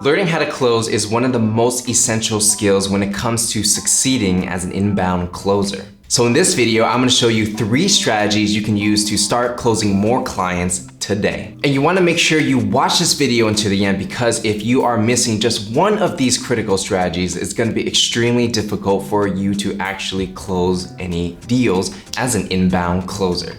Learning how to close is one of the most essential skills when it comes to succeeding as an inbound closer. So in this video, I'm gonna show you 3 strategies you can use to start closing more clients today. And you wanna make sure you watch this video until the end, because if you are missing just one of these critical strategies, it's gonna be extremely difficult for you to actually close any deals as an inbound closer.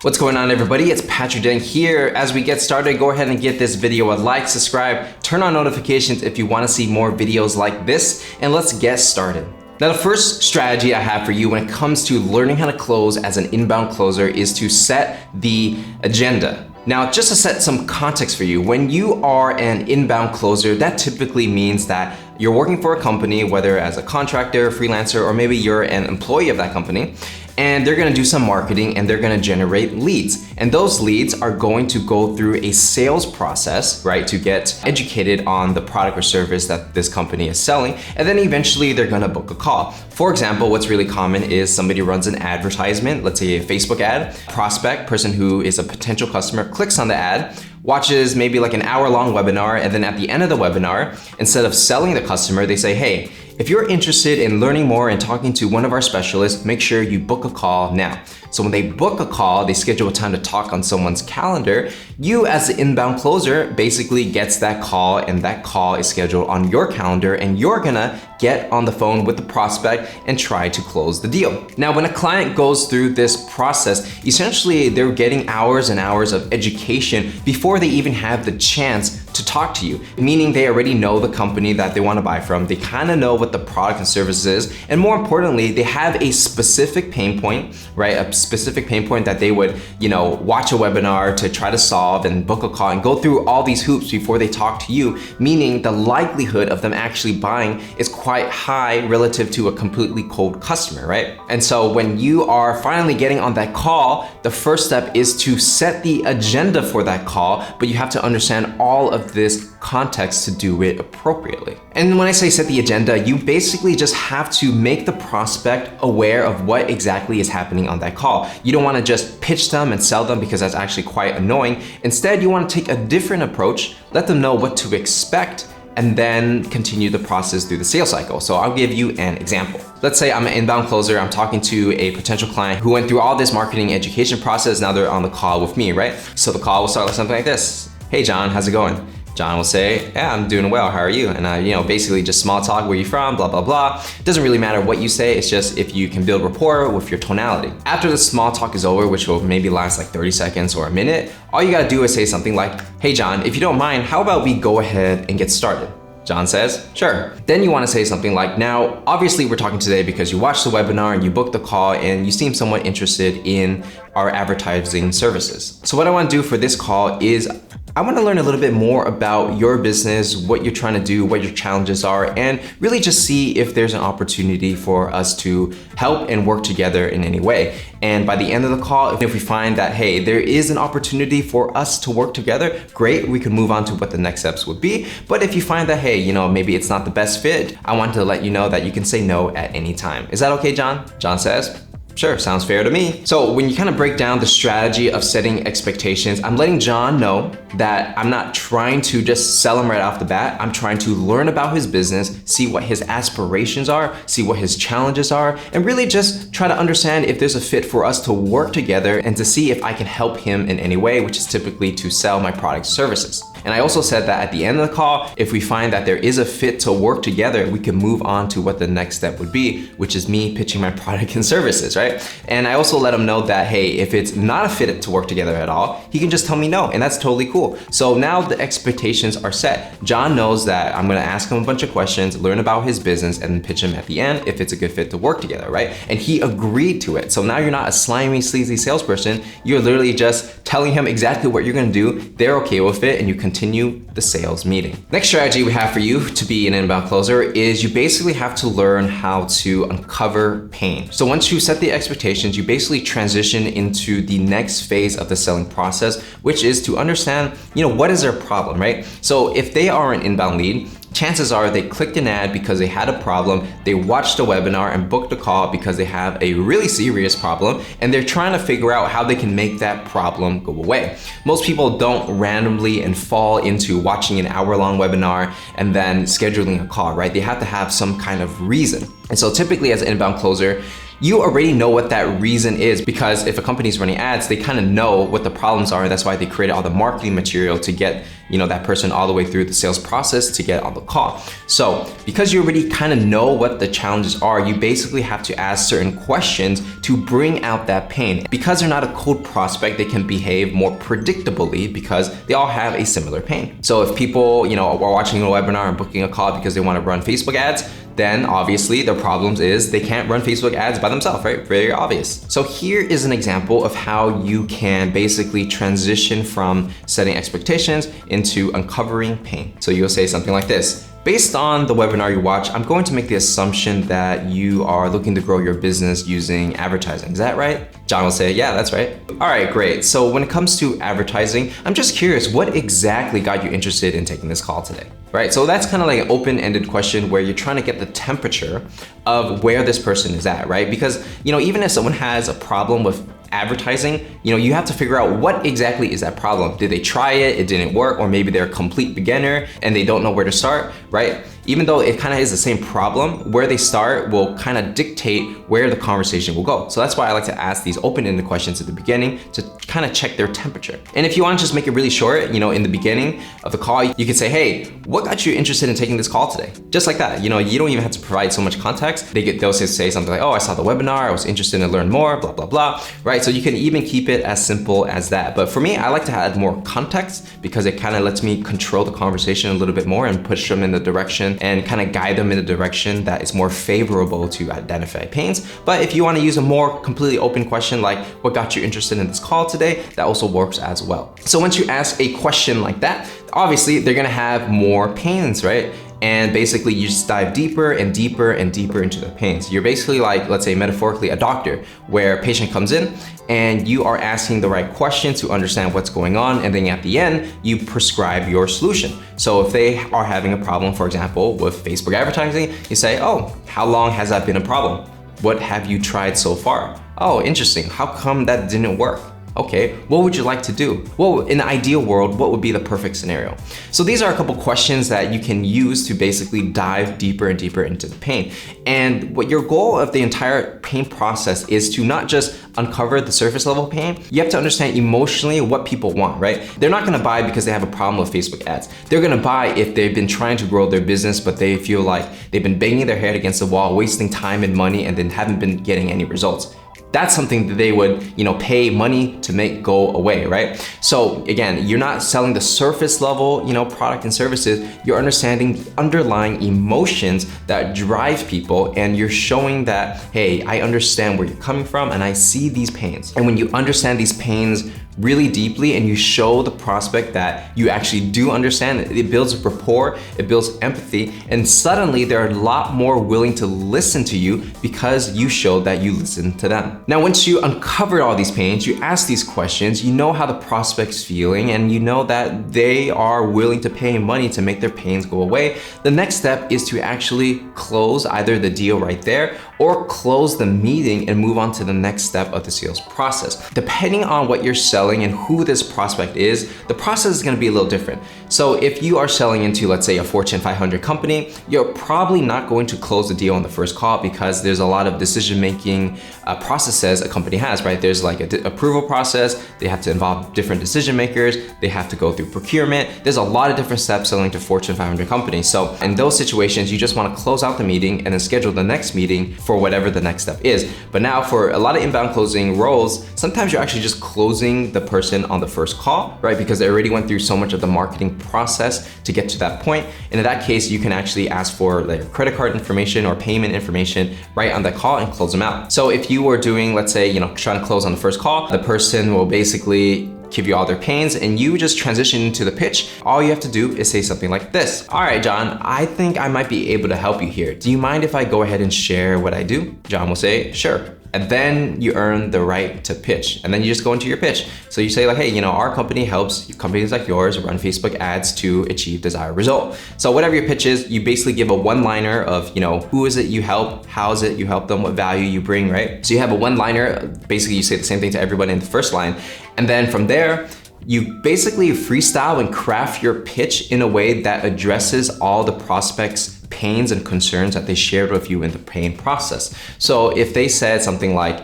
What's going on, everybody? It's Patrick Deng here. As we get started, go ahead and give this video a like, subscribe, turn on notifications if you want to see more videos like this, and let's get started. Now, the first strategy I have for you when it comes to learning how to close as an inbound closer is to set the agenda. Now, just to set some context for you, when you are an inbound closer, that typically means that you're working for a company, whether as a contractor, freelancer, or maybe you're an employee of that company, and they're gonna do some marketing and they're gonna generate leads. And those leads are going to go through a sales process, right, to get educated on the product or service that this company is selling. And then eventually they're gonna book a call. For example, what's really common is somebody runs an advertisement, let's say a Facebook ad, prospect, person who is a potential customer, clicks on the ad, watches maybe like an hour-long webinar, and then at the end of the webinar, instead of selling the customer, they say, hey, if you're interested in learning more and talking to one of our specialists, make sure you book a call now. So when they book a call, they schedule a time to talk on someone's calendar. You as the inbound closer basically gets that call, and that call is scheduled on your calendar, and you're gonna get on the phone with the prospect and try to close the deal. Now, when a client goes through this process, essentially they're getting hours and hours of education before they even have the chance to talk to you, meaning they already know the company that they want to buy from. They kind of know what the product and service is, and more importantly, they have a specific pain point, right? A specific pain point that they would, watch a webinar to try to solve and book a call and go through all these hoops before they talk to you, meaning the likelihood of them actually buying is quite high relative to a completely cold customer, right? And so when you are finally getting on that call, the first step is to set the agenda for that call, but you have to understand all of this context to do it appropriately. And when I say set the agenda, you basically just have to make the prospect aware of what exactly is happening on that call. You don't want to just pitch them and sell them, because that's actually quite annoying. Instead, you want to take a different approach, let them know what to expect, and then continue the process through the sales cycle. So I'll give you an example. Let's say I'm an inbound closer, I'm talking to a potential client who went through all this marketing education process, now they're on the call with me, right? So the call will start with something like this. Hey John, how's it going? John will say, yeah, I'm doing well, how are you? And basically just small talk, where you from, blah, blah, blah. It doesn't really matter what you say, it's just if you can build rapport with your tonality. After the small talk is over, which will maybe last like 30 seconds or a minute, all you gotta do is say something like, hey John, if you don't mind, how about we go ahead and get started? John says, sure. Then you want to say something like, now, obviously we're talking today because you watched the webinar and you booked the call and you seem somewhat interested in our advertising services. So what I want to do for this call is I want to learn a little bit more about your business, what you're trying to do, what your challenges are, and really just see if there's an opportunity for us to help and work together in any way. And by the end of the call, if we find that, hey, there is an opportunity for us to work together, great, we can move on to what the next steps would be. But if you find that, hey, maybe it's not the best fit, I want to let you know that you can say no at any time. Is that okay, John? John says, sure, sounds fair to me. So when you kind of break down the strategy of setting expectations, I'm letting John know that I'm not trying to just sell him right off the bat. I'm trying to learn about his business, see what his aspirations are, see what his challenges are, and really just try to understand if there's a fit for us to work together and to see if I can help him in any way, which is typically to sell my product services. And I also said that at the end of the call, if we find that there is a fit to work together, we can move on to what the next step would be, which is me pitching my product and services, right? And I also let him know that, hey, if it's not a fit to work together at all, he can just tell me no, and that's totally cool. So now the expectations are set. John knows that I'm gonna ask him a bunch of questions, learn about his business, and then pitch him at the end if it's a good fit to work together, right? And he agreed to it. So now you're not a slimy, sleazy salesperson. You're literally just telling him exactly what you're gonna do. They're okay with it, and you continue the sales meeting. Next strategy we have for you to be an inbound closer is you basically have to learn how to uncover pain. So once you set the expectations, you basically transition into the next phase of the selling process, which is to understand, what is their problem, right? So if they are an inbound lead, chances are they clicked an ad because they had a problem, they watched a webinar and booked a call because they have a really serious problem and they're trying to figure out how they can make that problem go away. Most people don't randomly and fall into watching an hour-long webinar and then scheduling a call, right? They have to have some kind of reason. And so typically as an inbound closer, you already know what that reason is, because if a company is running ads, they kind of know what the problems are. That's why they created all the marketing material to get, that person all the way through the sales process to get on the call. So because you already kind of know what the challenges are, you basically have to ask certain questions to bring out that pain. Because they're not a cold prospect, they can behave more predictably because they all have a similar pain. So if people, are watching a webinar and booking a call because they want to run Facebook ads, then obviously the problems is they can't run Facebook ads by themselves, right? Very obvious. So here is an example of how you can basically transition from setting expectations into uncovering pain. So you'll say something like this: based on the webinar you watch, I'm going to make the assumption that you are looking to grow your business using advertising. Is that right? John will say, yeah, that's right. All right, great. So when it comes to advertising, I'm just curious, what exactly got you interested in taking this call today? Right? So that's kind of like an open-ended question where you're trying to get the temperature of where this person is at, right? Because, even if someone has a problem with advertising, you have to figure out what exactly is that problem. Did they try it didn't work, or maybe they're a complete beginner and they don't know where to start, right? Even though it kind of is the same problem, where they start will kind of dictate where the conversation will go. So that's why I like to ask these open-ended questions at the beginning to kind of check their temperature. And if you want to just make it really short, in the beginning of the call, you could say, hey, what got you interested in taking this call today? Just like that. You don't even have to provide so much context. They'll say something like, oh, I saw the webinar, I was interested in learn more, blah, blah, blah, right? So you can even keep it as simple as that. But for me, I like to add more context because it kind of lets me control the conversation a little bit more and push them in the direction and kind of guide them in the direction that is more favorable to identify pains. But if you want to use a more completely open question like, what got you interested in this call today? That also works as well. So once you ask a question like that, obviously they're gonna have more pains, right? And basically you just dive deeper and deeper and deeper into the pains. You're basically like, let's say metaphorically, a doctor where a patient comes in and you are asking the right questions to understand what's going on, and then at the end, you prescribe your solution. So if they are having a problem, for example, with Facebook advertising, you say, oh, how long has that been a problem? What have you tried so far? Oh, interesting, how come that didn't work? Okay, what would you like to do? Well, in the ideal world, what would be the perfect scenario? So these are a couple questions that you can use to basically dive deeper and deeper into the pain. And what your goal of the entire pain process is to not just uncover the surface level pain, you have to understand emotionally what people want, right? They're not gonna buy because they have a problem with Facebook ads. They're gonna buy if they've been trying to grow their business, but they feel like they've been banging their head against the wall, wasting time and money, and then haven't been getting any results. That's something that they would, pay money to make go away, right? So again, you're not selling the surface level, product and services. You're understanding the underlying emotions that drive people, and you're showing that, hey, I understand where you're coming from and I see these pains. And when you understand these pains really deeply and you show the prospect that you actually do understand it, it builds rapport, it builds empathy, and suddenly they're a lot more willing to listen to you because you showed that you listen to them. Now, once you uncover all these pains, you ask these questions, you know how the prospect's feeling, and you know that they are willing to pay money to make their pains go away. The next step is to actually close either the deal right there or close the meeting and move on to the next step of the sales process. Depending on what you're selling and who this prospect is, the process is gonna be a little different. So if you are selling into, let's say, a Fortune 500 company, you're probably not going to close the deal on the first call because there's a lot of decision-making processes a company has, right? There's like an approval process, they have to involve different decision makers, they have to go through procurement. There's a lot of different steps selling to Fortune 500 companies. So in those situations, you just wanna close out the meeting and then schedule the next meeting for whatever the next step is. But now for a lot of inbound closing roles, sometimes you're actually just closing the person on the first call, right? Because they already went through so much of the marketing process to get to that point. And in that case, you can actually ask for like credit card information or payment information right on that call and close them out. So if you were doing, let's say, trying to close on the first call, the person will basically give you all their pains and you just transition into the pitch. All you have to do is say something like this. All right, John, I think I might be able to help you here. Do you mind if I go ahead and share what I do? John will say, sure. and then you earn the right to pitch. And then you just go into your pitch. So you say like, hey, our company helps companies like yours run Facebook ads to achieve desired result. So whatever your pitch is, you basically give a one-liner of, who is it you help, how is it you help them, what value you bring, right? So you have a one-liner, basically you say the same thing to everybody in the first line. And then from there, you basically freestyle and craft your pitch in a way that addresses all the prospects' pains and concerns that they shared with you in the paying process. So if they said something like,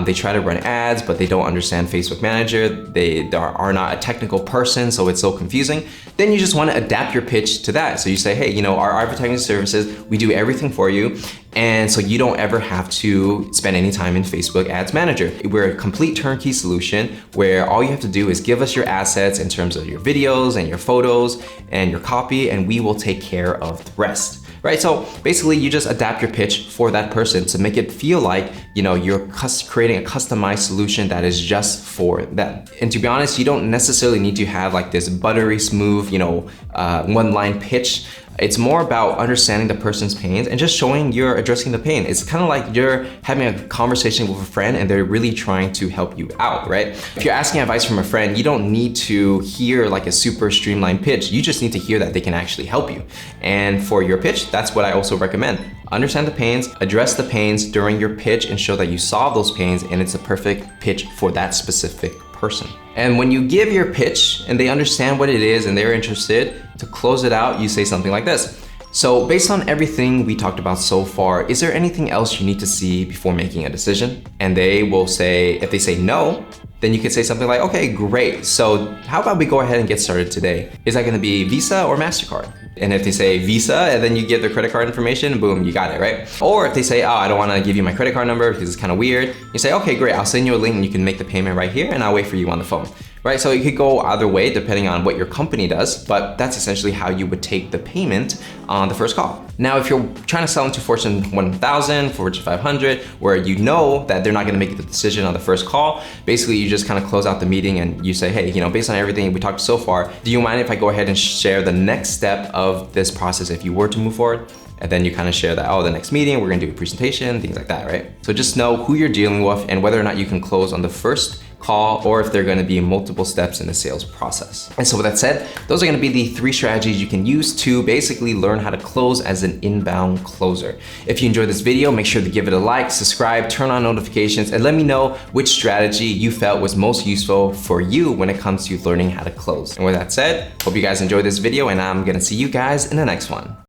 they try to run ads, but they don't understand Facebook Manager, they are not a technical person, so it's so confusing, then you just want to adapt your pitch to that. So you say, hey, our advertising services, we do everything for you, and so you don't ever have to spend any time in Facebook Ads Manager. We're a complete turnkey solution where all you have to do is give us your assets in terms of your videos and your photos and your copy, and we will take care of the rest. Right, so basically you just adapt your pitch for that person to make it feel like, you're creating a customized solution that is just for them. And to be honest, you don't necessarily need to have like this buttery smooth, one-line pitch. It's more about understanding the person's pains and just showing you're addressing the pain. It's kind of like you're having a conversation with a friend and they're really trying to help you out, right? If you're asking advice from a friend, you don't need to hear like a super streamlined pitch. You just need to hear that they can actually help you. And for your pitch, that's what I also recommend. Understand the pains, address the pains during your pitch and show that you solve those pains, and it's a perfect pitch for that specific person. And when you give your pitch and they understand what it is and they're interested, to close it out, you say something like this. So based on everything we talked about so far, is there anything else you need to see before making a decision? And they will say, if they say no, then you could say something like, okay, great. So how about we go ahead and get started today? Is that gonna be Visa or MasterCard? And if they say Visa, and then you give their credit card information, boom, you got it, right? Or if they say, oh, I don't wanna give you my credit card number because it's kind of weird, you say, okay, great, I'll send you a link and you can make the payment right here and I'll wait for you on the phone, right? So it could go either way depending on what your company does, but that's essentially how you would take the payment on the first call. Now, if you're trying to sell into Fortune 1000, Fortune 500, where you know that they're not gonna make the decision on the first call, basically you just kind of close out the meeting and you say, hey, based on everything we talked so far, do you mind if I go ahead and share the next step of this process if you were to move forward? And then you kind of share that, oh, the next meeting, we're gonna do a presentation, things like that, right? So just know who you're dealing with and whether or not you can close on the first call or if there are gonna be multiple steps in the sales process. And so with that said, those are gonna be the 3 strategies you can use to basically learn how to close as an inbound closer. If you enjoyed this video, make sure to give it a like, subscribe, turn on notifications, and let me know which strategy you felt was most useful for you when it comes to learning how to close. And with that said, hope you guys enjoyed this video and I'm gonna see you guys in the next one.